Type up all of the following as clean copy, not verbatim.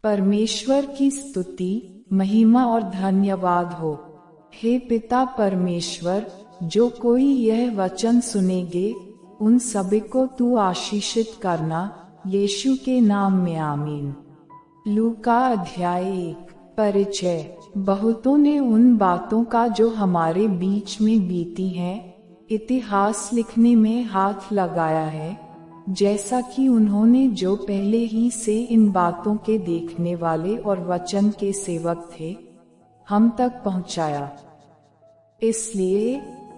परमेश्वर की स्तुति, महिमा और धन्यवाद हो। हे पिता परमेश्वर, जो कोई यह वचन सुनेंगे उन सभी को तू आशीषित करना, यीशु के नाम में आमीन। लूका अध्याय 1। परिचय। बहुतों ने उन बातों का जो हमारे बीच में बीती हैं, इतिहास लिखने में हाथ लगाया है, जैसा कि उन्होंने जो पहले ही से इन बातों के देखने वाले और वचन के सेवक थे, हम तक पहुंचाया। इसलिए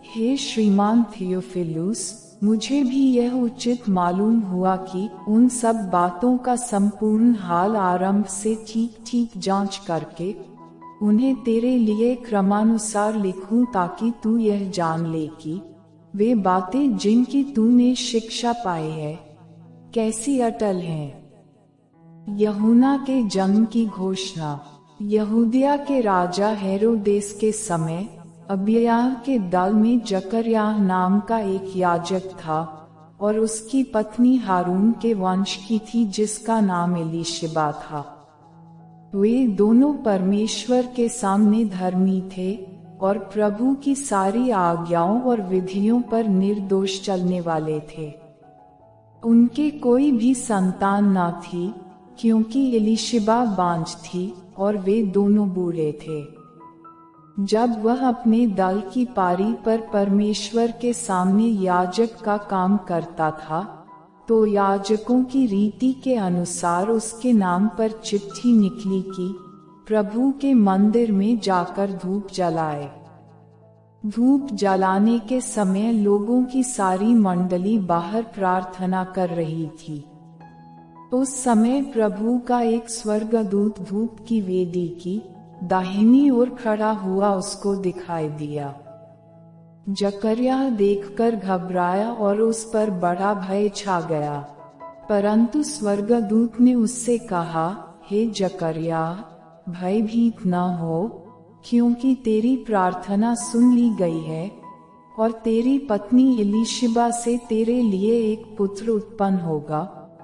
हे श्रीमान थियोफिलुस, मुझे भी यह उचित मालूम हुआ कि उन सब बातों का संपूर्ण हाल आरंभ से ठीक ठीक जांच करके उन्हें तेरे लिए क्रमानुसार लिखूं, ताकि तू यह जान ले कि वे बातें जिनकी तूने शिक्षा पाई है कैसी अटल हैं। यूहन्ना के जन्म की घोषणा। यहूदिया के राजा हेरोदेस के समय अबिय्याह के दल में जकर्याह नाम का एक याजक था, और उसकी पत्नी हारून के वंश की थी, जिसका नाम एलीशिबा था। वे दोनों परमेश्वर के सामने धर्मी थे और प्रभु की सारी आज्ञाओं और विधियों पर निर्दोष चलने वाले थे। उनके कोई भी संतान न थी, क्योंकि एलीशिबा बांझ थी और वे दोनों बूढ़े थे। जब वह अपने दल की पारी पर परमेश्वर के सामने याजक का काम करता था, तो याजकों की रीति के अनुसार उसके नाम पर चिट्ठी निकली कि प्रभु के मंदिर में जाकर धूप जलाए। धूप जलाने के समय लोगों की सारी मंडली बाहर प्रार्थना कर रही थी। उस समय प्रभु का एक स्वर्गदूत धूप की वेदी की दाहिनी ओर खड़ा हुआ उसको दिखाई दिया। जकर्याह देखकर घबराया और उस पर बड़ा भय छा गया। परंतु स्वर्गदूत ने उससे कहा, हे जकर्याह, भयभीत न हो, क्योंकि तेरी प्रार्थना सुन ली गई है, और तेरी पत्नी एलीशिबा से तेरे लिए एक पुत्र उत्पन्न होगा,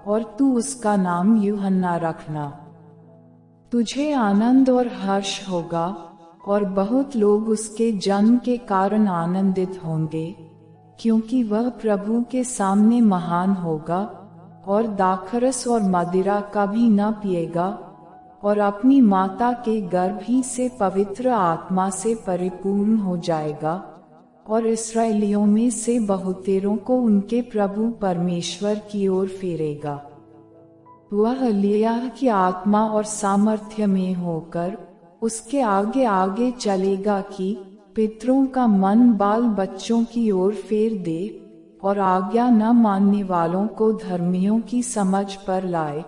और तू उसका नाम यूहन्ना रखना। तुझे आनंद और हर्ष होगा, और बहुत लोग उसके जन्म के कारण आनंदित होंगे, क्योंकि वह प्रभु के सामने महान होगा, और दाखरस और मदिरा का भी न पिएगा, और अपनी माता के गर्भ ही से पवित्र आत्मा से परिपूर्ण हो जाएगा, और इस्राएलियों में से बहुतेरों को उनके प्रभु परमेश्वर की ओर फेरेगा। वह एलिय्याह की आत्मा और सामर्थ्य में होकर उसके आगे आगे चलेगा कि पितरों का मन बाल बच्चों की ओर फेर दे, और आज्ञा न मानने वालों को धर्मियों की समझ पर लाए,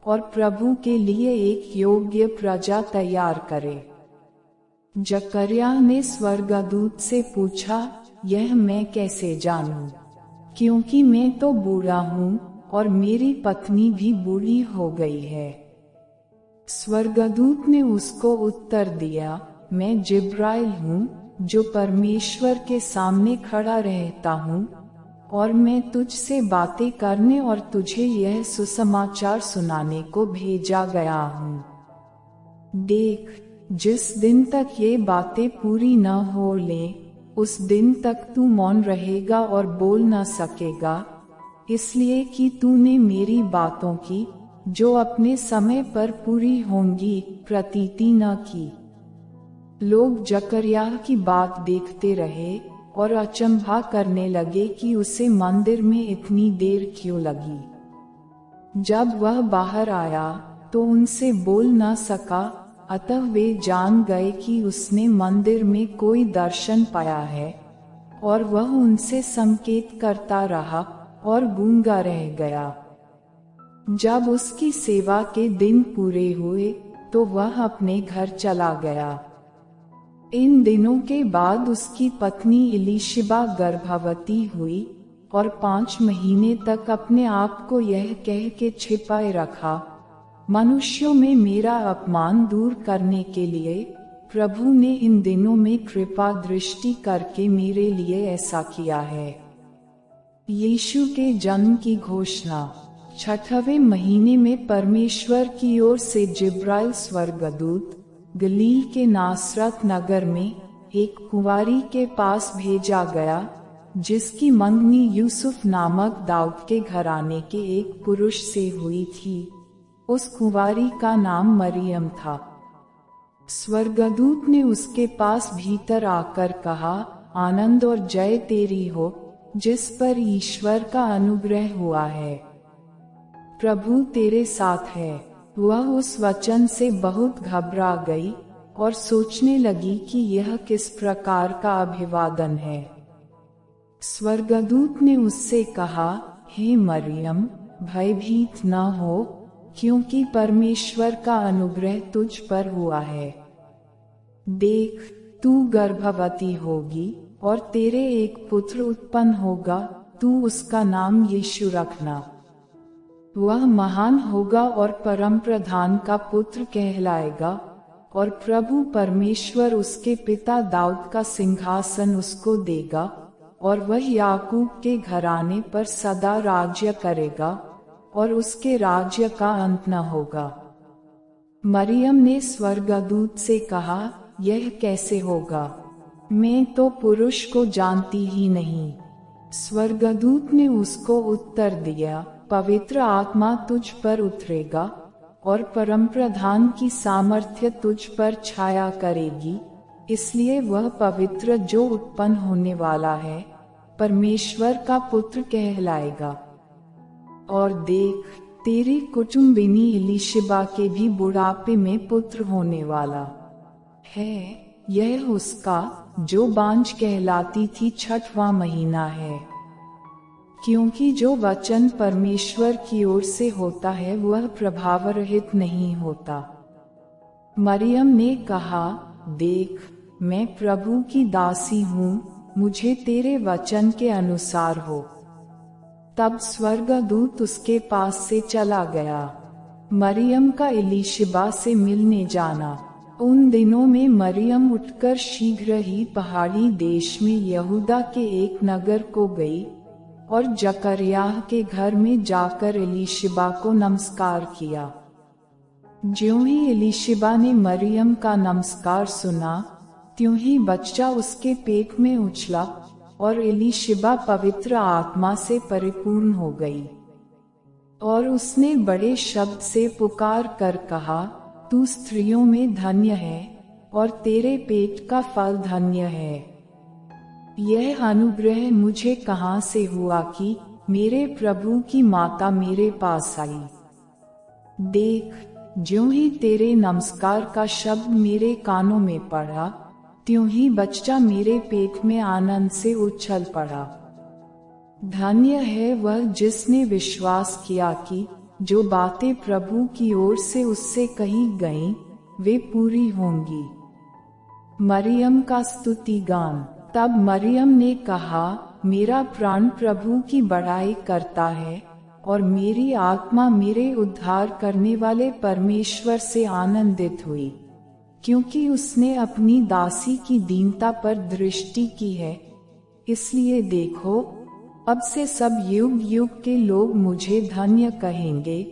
और प्रभु के लिए एक योग्य प्रजा तैयार करे। जकर्याह ने स्वर्गदूत से पूछा, यह मैं कैसे जानूं, क्योंकि मैं तो बूढ़ा हूँ और मेरी पत्नी भी बूढ़ी हो गई है। स्वर्गदूत ने उसको उत्तर दिया, मैं जिब्राइल हूँ, जो परमेश्वर के सामने खड़ा रहता हूँ, और मैं तुझसे बातें करने और तुझे यह सुसमाचार सुनाने को भेजा गया हूँ। देख, जिस दिन तक ये बातें पूरी न हो ले, उस दिन तक तू मौन रहेगा और बोल न सकेगा, इसलिए कि तूने मेरी बातों की, जो अपने समय पर पूरी होंगी, प्रतीति न की। लोग जकर्याह की बात देखते रहे और अचंभा करने लगे कि उसे मंदिर में इतनी देर क्यों लगी। जब वह बाहर आया तो उनसे बोल न सका, अतः वे जान गए कि उसने मंदिर में कोई दर्शन पाया है, और वह उनसे संकेत करता रहा और गूंगा रह गया। जब उसकी सेवा के दिन पूरे हुए तो वह अपने घर चला गया। इन दिनों के बाद उसकी पत्नी एलीशिबा गर्भवती हुई, और 5 महीने तक अपने आप को यह कह के छिपाए रखा, मनुष्यों में मेरा अपमान दूर करने के लिए प्रभु ने इन दिनों में कृपा दृष्टि करके मेरे लिए ऐसा किया है। यीशु के जन्म की घोषणा। छठवें महीने में परमेश्वर की ओर से जिब्राइल स्वर्गदूत गलील के नासरत नगर में एक कुंवारी के पास भेजा गया, जिसकी मंगनी यूसुफ नामक दाऊद के घराने के एक पुरुष से हुई थी। उस कुंवारी का नाम मरियम था। स्वर्गदूत ने उसके पास भीतर आकर कहा, आनंद और जय तेरी हो, जिस पर ईश्वर का अनुग्रह हुआ है, प्रभु तेरे साथ है। वह उस वचन से बहुत घबरा गई और सोचने लगी कि यह किस प्रकार का अभिवादन है। स्वर्गदूत ने उससे कहा, हे मरियम, भयभीत न हो, क्योंकि परमेश्वर का अनुग्रह तुझ पर हुआ है। देख, तू गर्भवती होगी और तेरे एक पुत्र उत्पन्न होगा, तू उसका नाम यीशु रखना। वह महान होगा और परम प्रधान का पुत्र कहलाएगा, और प्रभु परमेश्वर उसके पिता दाऊद का सिंहासन उसको देगा, और वह याकूब के घराने पर सदा राज्य करेगा, और उसके राज्य का अंत न होगा। मरियम ने स्वर्गदूत से कहा, यह कैसे होगा? मैं तो पुरुष को जानती ही नहीं। स्वर्गदूत ने उसको उत्तर दिया, पवित्र आत्मा तुझ पर उतरेगा और परमप्रधान की सामर्थ्य तुझ पर छाया करेगी, इसलिए वह पवित्र जो उत्पन्न होने वाला है परमेश्वर का पुत्र कहलाएगा। और देख, तेरी कुटुम्बिनी इलीशिबा के भी बुढ़ापे में पुत्र होने वाला है। यह उसका, जो बांझ कहलाती थी, 6वां महीना है, क्योंकि जो वचन परमेश्वर की ओर से होता है वह प्रभावरहित नहीं होता। मरियम ने कहा, देख, मैं प्रभु की दासी हूँ, मुझे तेरे वचन के अनुसार हो। तब स्वर्गदूत उसके पास से चला गया। मरियम का इलीशिबा से मिलने जाना। उन दिनों में मरियम उठकर शीघ्र ही पहाड़ी देश में यहूदा के एक नगर को गई और जकरयाह के घर में जाकर इलीशिबा को नमस्कार किया। ज्यों ही इलीशिबा ने मरियम का नमस्कार सुना, त्यों ही बच्चा उसके पेट में उछला और इलीशिबा पवित्र आत्मा से परिपूर्ण हो गई। और उसने बड़े शब्द से पुकार कर कहा, तू स्त्रियों में धन्य है और तेरे पेट का फल धन्य है। यह अनुग्रह मुझे कहाँ से हुआ कि मेरे प्रभु की माता मेरे पास आई? देख, ज्यों ही तेरे नमस्कार का शब्द मेरे कानों में पड़ा, त्यों ही बच्चा मेरे पेट में आनंद से उछल पड़ा। धन्य है वह जिसने विश्वास किया कि जो बातें प्रभु की ओर से उससे कही गईं, वे पूरी होंगी। मरियम का स्तुति गान। तब मरियम ने कहा, मेरा प्राण प्रभु की बड़ाई करता है और मेरी आत्मा मेरे उद्धार करने वाले परमेश्वर से आनंदित हुई, क्योंकि उसने अपनी दासी की दीनता पर दृष्टि की है। इसलिए देखो, अब से सब युग युग के लोग मुझे धन्य कहेंगे,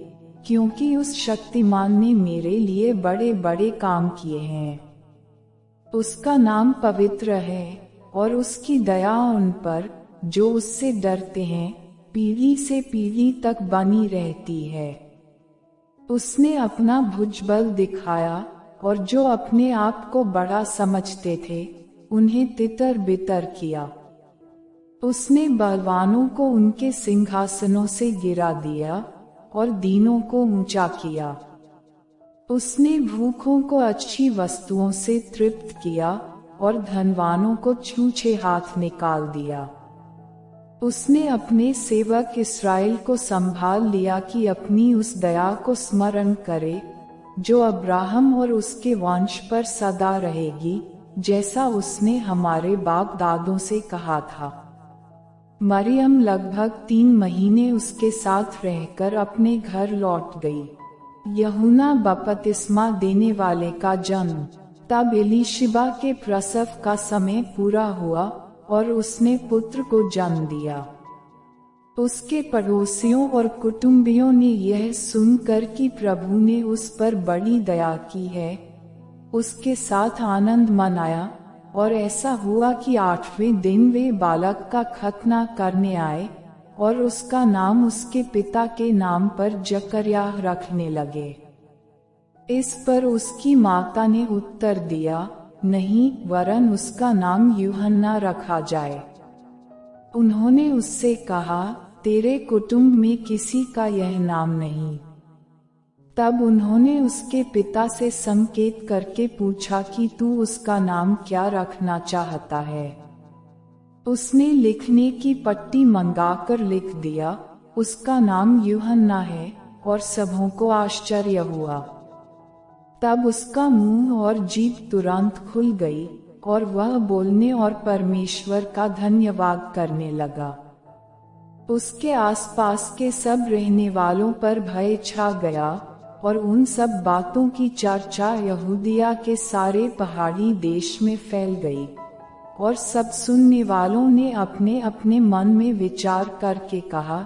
क्योंकि उस शक्तिमान ने मेरे लिए बड़े बड़े काम किए हैं। उसका नाम पवित्र है और उसकी दया उन पर जो उससे डरते हैं पीढ़ी से पीढ़ी तक बनी रहती है। उसने अपना भुजबल दिखाया और जो अपने आप को बड़ा समझते थे उन्हें तितर बितर किया। उसने बलवानों को उनके सिंहासनों से गिरा दिया और दीनों को ऊंचा किया। उसने भूखों को अच्छी वस्तुओं से तृप्त किया और धनवानों को छूछे हाथ निकाल दिया। उसने अपने सेवक इस्राएल को संभाल लिया कि अपनी उस दया को स्मरण करे जो अब्राहम और उसके वंश पर सदा रहेगी, जैसा उसने हमारे बाप दादों से कहा था। मरियम लगभग 3 महीने उसके साथ रहकर अपने घर लौट गई। यूहन्ना बपतिस्मा देने वाले का जन्म। तब इलीशिबा के प्रसव का समय पूरा हुआ और उसने पुत्र को जन्म दिया। उसके पड़ोसियों और कुटुंबियों ने यह सुनकर कि प्रभु ने उस पर बड़ी दया की है, उसके साथ आनंद मनाया। और ऐसा हुआ कि 8वें दिन वे बालक का खतना करने आए और उसका नाम उसके पिता के नाम पर जकर्याह रखने लगे। इस पर उसकी माता ने उत्तर दिया, नहीं, वरन उसका नाम यूहन्ना रखा जाए। उन्होंने उससे कहा, तेरे कुटुंब में किसी का यह नाम नहीं। तब उन्होंने उसके पिता से संकेत करके पूछा कि तू उसका नाम क्या रखना चाहता है। उसने लिखने की पट्टी मंगाकर लिख दिया, उसका नाम यूहन्ना है, और सबों को आश्चर्य हुआ। तब उसका मुंह और जीभ तुरंत खुल गई और वह बोलने और परमेश्वर का धन्यवाद करने लगा। उसके आसपास के सब रहने वालों पर भय छा गया और उन सब बातों की चर्चा यहूदिया के सारे पहाड़ी देश में फैल गई। और सब सुनने वालों ने अपने अपने मन में विचार करके कहा,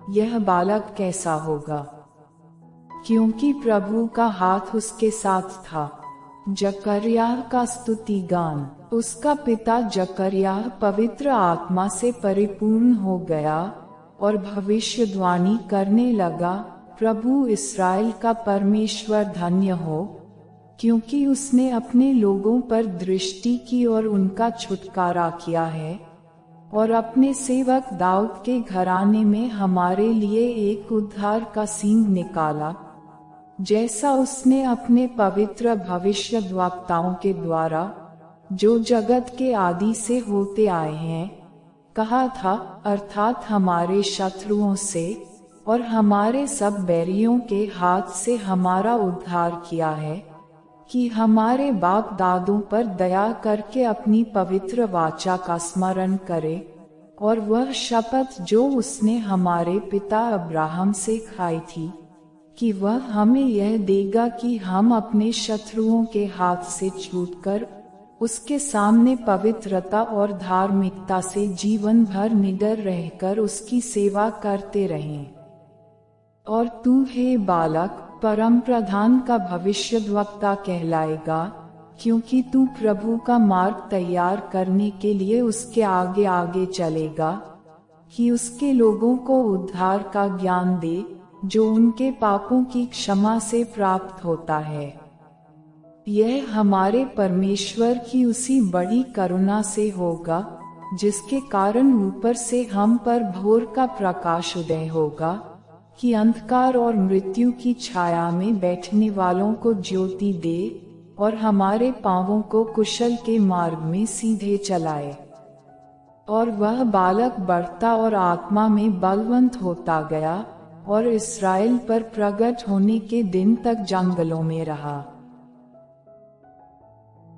यह बालक कैसा होगा, क्योंकि प्रभु का हाथ उसके साथ था। जकर्याह का स्तुति गान। उसका पिता जकर्याह पवित्र आत्मा से परिपूर्ण हो गया और भविष्यवाणी करने लगा, प्रभु इस्राएल का परमेश्वर धन्य हो, क्योंकि उसने अपने लोगों पर दृष्टि की और उनका छुटकारा किया है, और अपने सेवक दाऊद के घराने में हमारे लिए एक उद्धार का सींग निकाला, जैसा उसने अपने पवित्र भविष्यद्वक्ताओं के द्वारा, जो जगत के आदि से होते आए हैं, कहा था, अर्थात हमारे शत्रुओं से और हमारे सब बैरियों के हाथ से हमारा उद्धार किया है, कि हमारे बाप दादों पर दया करके अपनी पवित्र वाचा का स्मरण करे, और वह शपथ जो उसने हमारे पिता अब्राहम से खाई थी, कि वह हमें यह देगा कि हम अपने शत्रुओं के हाथ से छूटकर उसके सामने पवित्रता और धार्मिकता से जीवन भर निडर रहकर उसकी सेवा करते रहें। और तू हे बालक, परम प्रधान का भविष्यद्वक्ता कहलाएगा, क्योंकि तू प्रभु का मार्ग तैयार करने के लिए उसके आगे आगे चलेगा, कि उसके लोगों को उद्धार का ज्ञान दे, जो उनके पापों की क्षमा से प्राप्त होता है। यह हमारे परमेश्वर की उसी बड़ी करुणा से होगा, जिसके कारण ऊपर से हम पर भोर का प्रकाश उदय होगा, कि अंधकार और मृत्यु की छाया में बैठने वालों को ज्योति दे, और हमारे पांवों को कुशल के मार्ग में सीधे चलाए। और वह बालक बढ़ता और आत्मा में बलवंत होता गया, और इस्राएल पर प्रकट होने के दिन तक जंगलों में रहा।